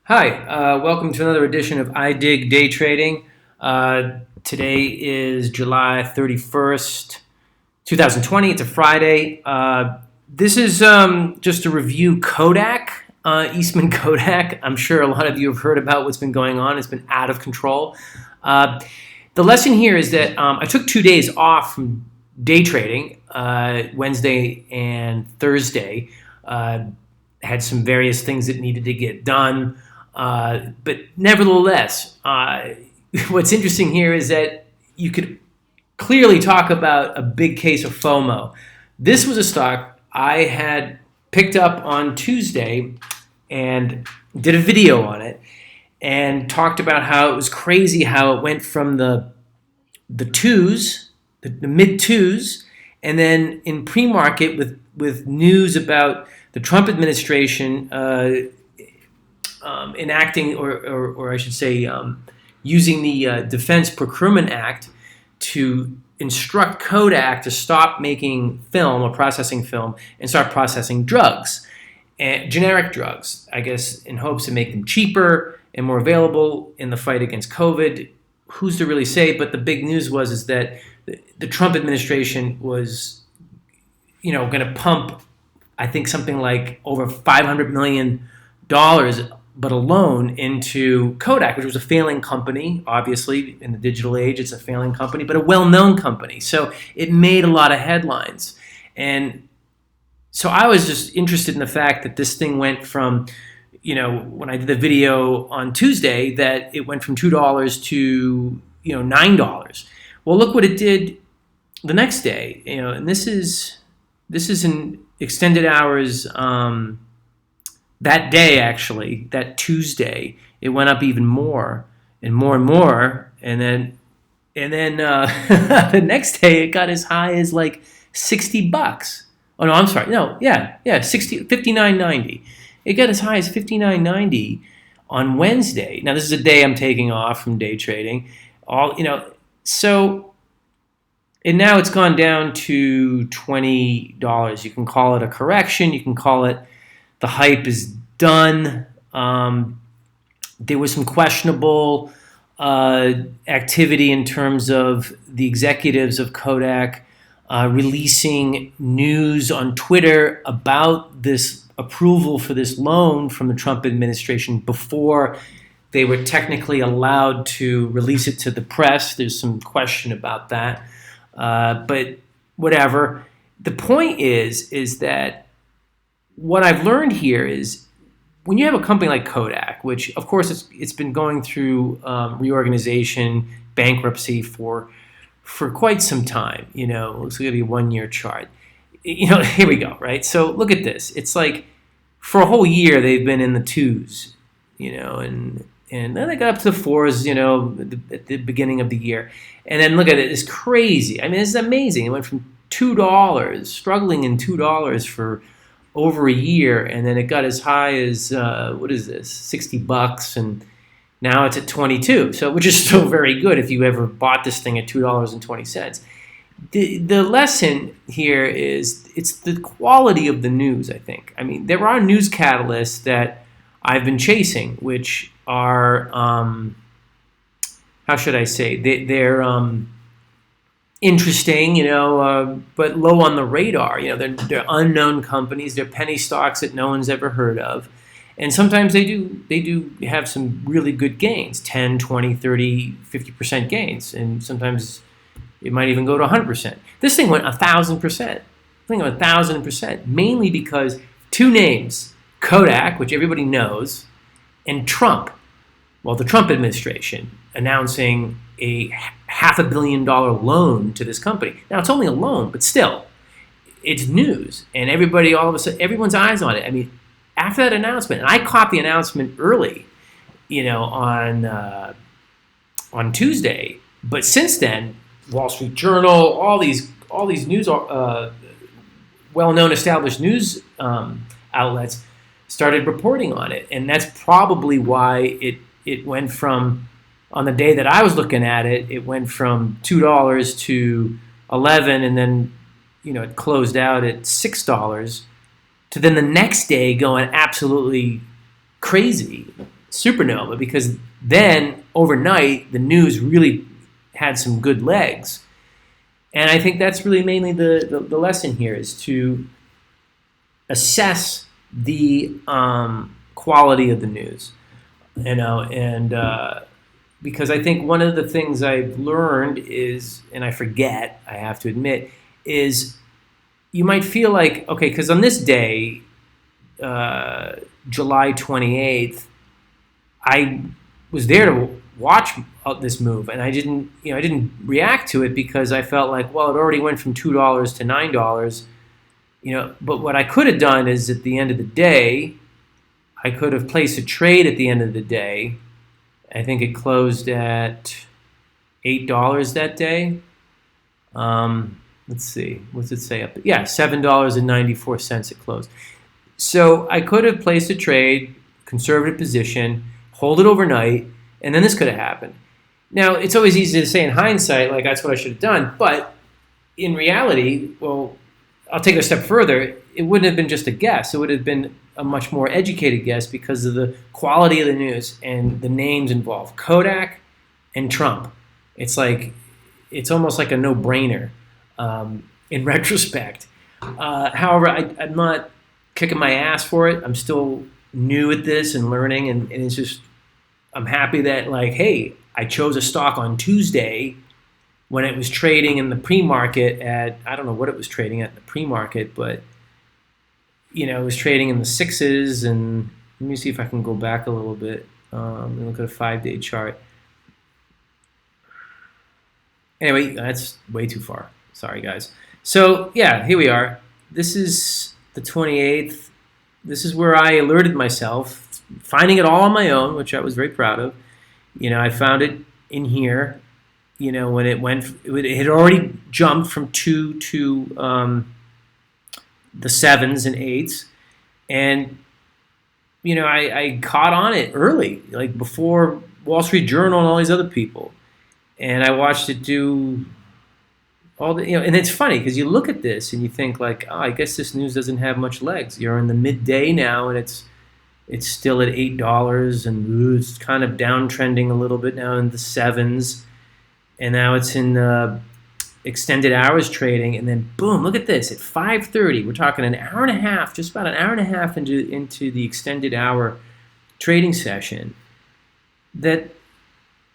Hi, welcome to another edition of iDig Day Trading. Today is July 31st, 2020. It's a Friday. This is just to review Kodak, Eastman Kodak. I'm sure a lot of you have heard about what's been going on. It's been out of control. The lesson here is that I took 2 days off from day trading, Wednesday and Thursday. Had some various things that needed to get done. But nevertheless, what's interesting here is that you could clearly talk about a big case of FOMO. This was a stock I had picked up on Tuesday and did a video on it and talked about how it was crazy how it went from the twos, the mid twos, and then in pre-market with news about the Trump administration enacting, or I should say, using the Defense Procurement Act to instruct Kodak to stop making film or processing film and start processing drugs, and generic drugs, I guess, in hopes to make them cheaper and more available in the fight against COVID. Who's to really say? But the big news is that the Trump administration was, going to pump, I think, something like over $500 million, but alone, into Kodak, which was a failing company. Obviously, in the digital age, it's a failing company, but a well-known company. So it made a lot of headlines. And so I was just interested in the fact that this thing went from, when I did the video on Tuesday, that it went from $2 to, $9. Well, look what it did the next day. And this is in extended hours. That day, actually, that Tuesday, it went up even more and more and more, and then the next day it got as high as like $60. Oh no, I'm sorry, no, yeah, 59.90. It got as high as 59.90 on Wednesday. Now this is a day I'm taking off from day trading. So. And now it's gone down to $20. You can call it a correction. You can call it the hype is done. There was some questionable activity in terms of the executives of Kodak releasing news on Twitter about this approval for this loan from the Trump administration before they were technically allowed to release it to the press. There's some question about that. But whatever. The point is that what I've learned here is when you have a company like Kodak, which of course it's been going through reorganization, bankruptcy for quite some time. Looks like it'll be a 1-year chart. Here we go, right? So look at this. It's like for a whole year they've been in the twos, and then they got up to the fours, at the beginning of the year. And then look at it, it's crazy. I mean, this is amazing. It went from $2, struggling in $2 for over a year, and then it got as high as what is this, $60, and now it's at 22. So, which is still very good if you ever bought this thing at $2.20. The lesson here is it's the quality of the news. I think. I mean, there are news catalysts that I've been chasing, which are how should I say? They're interesting, but low on the radar. They're unknown companies. They're penny stocks that no one's ever heard of. And sometimes they do have some really good gains, 10, 20, 30, 50% gains. And sometimes it might even go to 100%. This thing went 1,000%. I think 1,000%, mainly because two names, Kodak, which everybody knows, and Trump. Well, the Trump administration announcing a $500 million loan to this company. Now, it's only a loan, but still, it's news. And everybody, all of a sudden, everyone's eyes on it. I mean, after that announcement, and I caught the announcement early, on Tuesday. But since then, Wall Street Journal, all these news, well-known established news outlets started reporting on it. And that's probably why it went from, on the day that I was looking at it, it went from $2 to $11, and then it closed out at $6, to then the next day going absolutely crazy. Supernova, because then overnight the news really had some good legs. And I think that's really mainly the lesson here, is to assess the quality of the news, and because I think one of the things I've learned is, and I forget, I have to admit, is you might feel like, okay, because on this day, July 28th, I was there to watch this move, and I didn't react to it because I felt like, well, it already went from $2 to $9, But what I could have done is, at the end of the day, I could have placed a trade at the end of the day. I think it closed at $8 that day. Let's see, what's it say up there? Yeah, $7.94 it closed. So I could have placed a trade, conservative position, hold it overnight, and then this could have happened. Now, it's always easy to say in hindsight, like, that's what I should have done. But in reality, well, I'll take it a step further. It wouldn't have been just a guess. It would have been a much more educated guess because of the quality of the news and the names involved. KODK and Trump. It's almost like a no-brainer in retrospect. However, I'm not kicking my ass for it. I'm still new at this and learning, and it's just, I'm happy that, like, hey, I chose a stock on Tuesday when it was trading in the pre-market at, I don't know what it was trading at in the pre-market, but it was trading in the sixes. And let me see if I can go back a little bit. Let me look at a 5-day chart. Anyway, that's way too far. Sorry, guys. So, yeah, here we are. This is the 28th. This is where I alerted myself, finding it all on my own, which I was very proud of. I found it in here. When it had already jumped from 2 to the 7s and 8s. And, I caught on it early, like before Wall Street Journal and all these other people. And I watched it do all the, and it's funny because you look at this and you think, like, oh, I guess this news doesn't have much legs. You're in the midday now, and it's still at $8, and it's kind of downtrending a little bit now in the 7s. And now it's in extended hours trading, and then boom, look at this, at 5:30. We're talking an hour and a half, just about an hour and a half into the extended hour trading session, that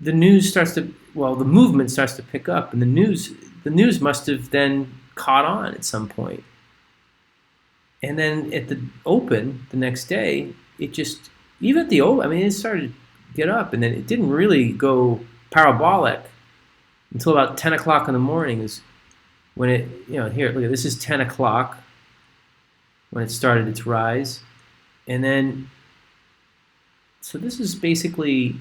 the news starts to, the movement starts to pick up, and the news must have then caught on at some point. And then at the open the next day, it just, even at the open, it started to get up, and then it didn't really go parabolic until about 10 o'clock in the morning is when it, here, look at this, is 10 o'clock when it started its rise. And then, so this is basically,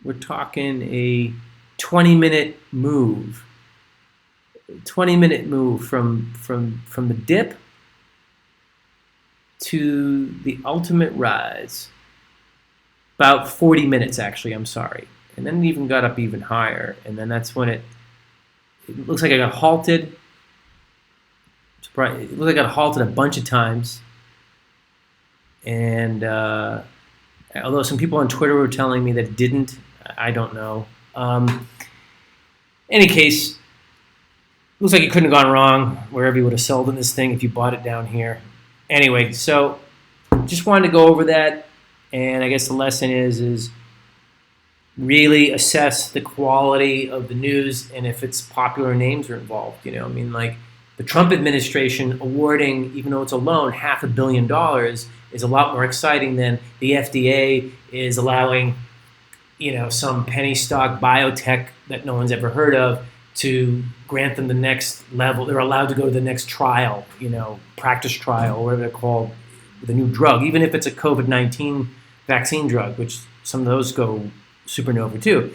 we're talking a 20-minute move. 20-minute move from the dip to the ultimate rise. About 40 minutes, actually, I'm sorry. And then it even got up even higher. And then that's when it looks like I got halted. It looks like I got halted a bunch of times. And although some people on Twitter were telling me that it didn't, I don't know. Any case, looks like you couldn't have gone wrong wherever you would have sold in this thing if you bought it down here. Anyway, so just wanted to go over that. And I guess the lesson is really assess the quality of the news and if its popular names are involved. Like the Trump administration awarding, even though it's a loan, $500 million is a lot more exciting than the FDA is allowing, some penny stock biotech that no one's ever heard of to grant them the next level. They're allowed to go to the next trial, practice trial, or whatever they're called, with a new drug, even if it's a COVID-19 vaccine drug, which some of those go Supernova too.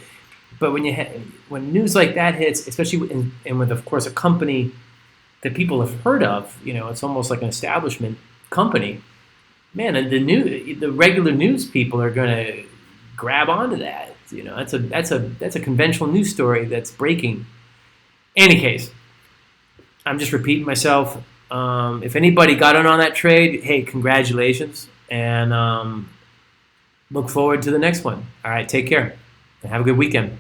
But when news like that hits, especially and with, of course, a company that people have heard of, it's almost like an establishment company. Man, the regular news people are going to grab onto that. That's a conventional news story that's breaking. Any case, I'm just repeating myself. If anybody got in on that trade, hey, congratulations. And Look forward to the next one. All right, take care and have a good weekend.